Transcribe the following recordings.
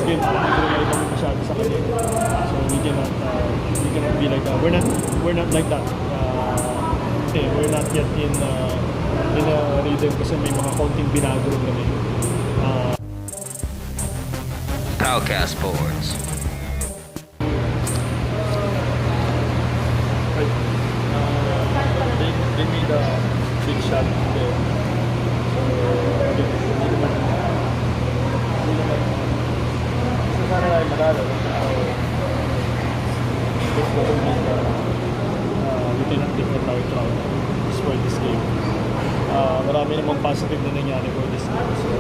game, nag-rely kami masyado sa kanya. So we cannot be like that. We're not like that. We're not yet in a rhythm kasi may mga konting binago rin kami. Powcast Sports. They made a big shot there. So again, hindi naman sana tayo madalo. That's what we need. We cannot defend our crowd for this game. Marami namang positive na nangyari for this game. So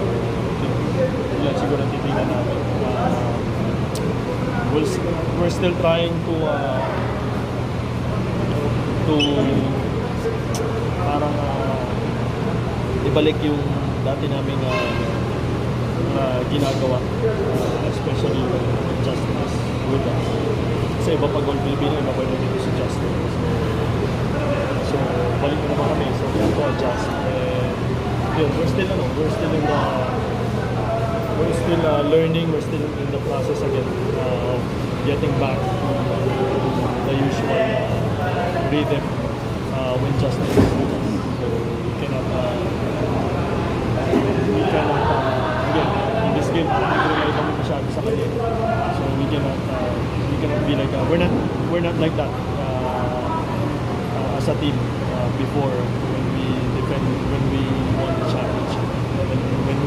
yun siguro titignan natin. We're still trying to parang ibalik yung dati naming ginagawa, especially when Justin is with us. Kasi iba pag all Filipino, iba pa rin dito si Justin. So balik na naman kami, so we have to adjust. And yun, we're still learning, we're still in the process again of getting back to the usual rhythm when Justin is with us. So we cannot again, in this game, nag-rely kami masyado sa kanya. So we cannot be like that. We're not like that as a team before when we won the championship. When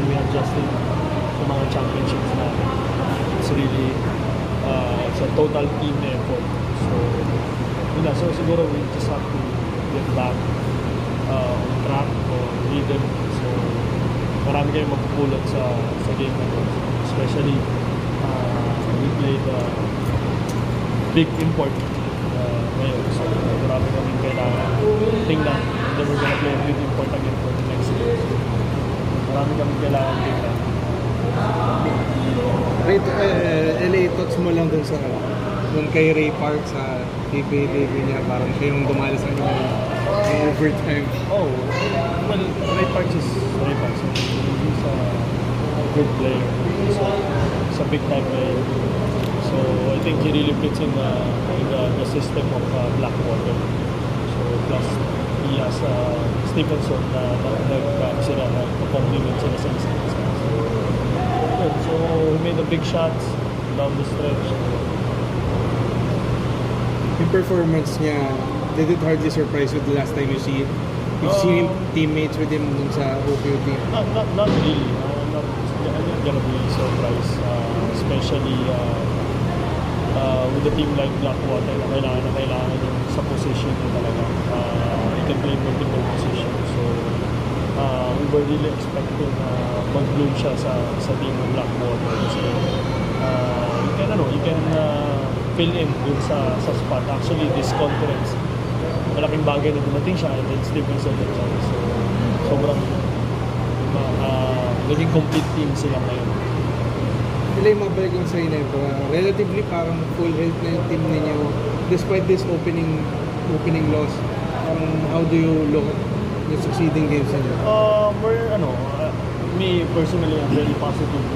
we had Justin sa mga championships natin. It's really it's a total team effort. So siguro we just have to get back on track or rhythm. So marami kayong magpupulot sa game na to. Especially we played big import ngayon. So marami kaming kailangan tingnan. And then we're gonna play a big import again for the next game. So marami kaming kailangan tingnan. LA, thoughts mo lang dun sa dun kay Ray Park sa debut niya, parang siya yung dumali sa inyo overtime. Oh, well, Ray Park is Ray Park. So he's a good player. He's a big time player. So I think he really fits in the system of Blackwater. So plus he has Stevenson na nag-compliment sila sa isa't isa. So he made the big shots down the stretch. Yung performance niya, did it hardly surprise you the last time you see it? You've seen teammates with him dun sa OPOT? Not really. I'm not gonna be surprised. Especially with a team like Blackwater na kailangan yung sa position na talaga. He can play multiple positions. So we were really expecting mag-bloom siya sa team ng Blackwater. So you can fill in dun sa spot. Actually, this conference, malaking bagay na dumating siya and then Stevenson din siya. So sobrang naging complete team sila ngayon. Ilay, mabalik lang sa inyo, relatively parang full health na yung team ninyo despite this opening loss. How do you look at the succeeding games ninyo? Me personally, I'm very positive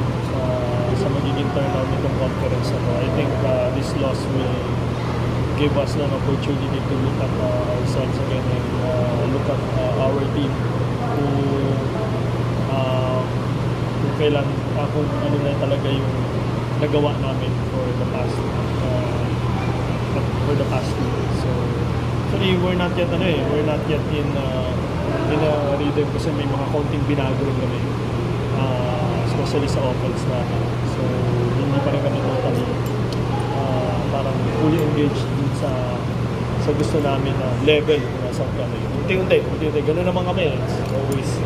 sa magiging turnout nitong conference. I think this loss will give us an opportunity to look at ourselves again and look at our team kung ano na talaga yung nagawa namin for the past 2 years. So we're not yet in a rhythm kasi may mga konting binago rin kami, especially sa offense natin. So hindi pa rin kami totally parang fully engaged dun sa gusto namin na level kung nasaan kami. Unti-unti, gano'n naman kami. It's always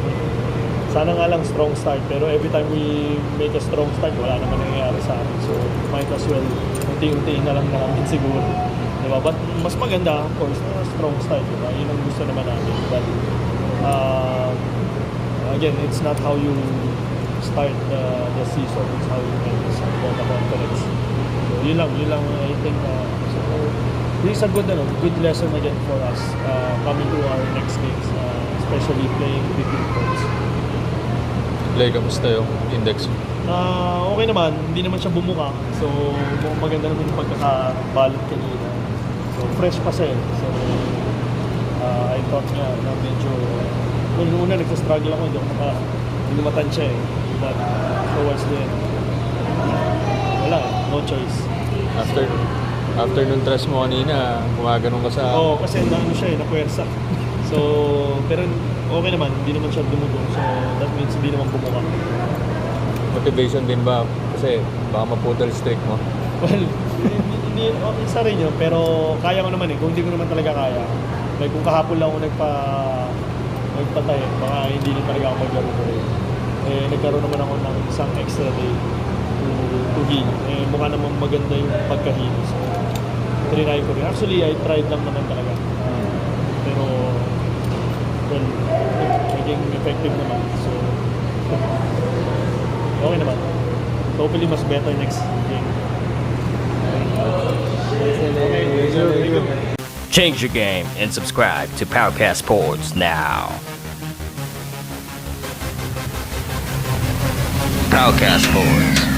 sana nga lang strong start, pero every time we make a strong start, wala naman nangyayari sa amin. So might as well unti-unti na lang namin siguro, diba? But mas maganda, of course, na strong start, diba? Yun ang gusto naman namin. But again, it's not how you start the season, it's how you end the conference. So yun lang I think. So this is a good lesson again for us coming to our next games, especially playing big imports. Kamusta yung index? Okay okay naman, hindi naman siya bumuka. So, mukhang maganda naman yung pagkakabalot kanina. So, fresh pa siya eh. So, I thought nga na medyo... Nung una, nagsastruggle ako, hindi matansya eh. But, towards the end, wala, no choice. After nung thrust mo kanina, gumaganon ka sa... Oo, kasi naano siya eh, napuwersa. So, pero okay naman, hindi naman siya dumugong. So, that means hindi naman bumuka. Motivation din ba? Kasi baka maputol streak mo. Well, hindi okay sa rin yun, pero kaya ko naman eh. Kung hindi ko naman talaga kaya. Like kung kahapon lang ako nagpatay, baka hindi na talaga ako maglaro ko rin. Eh, nagkaroon naman ako ng isang extra day to heal. Eh, mukha naman maganda yung pagka-heal. So, trinay ko rin. Actually, I tried lang naman talaga. Pero, well, naging effective naman. So, okay naman. So, hopefully, mas better next game. Okay. Change your game and subscribe to Powcast Sports now. Powcast Sports.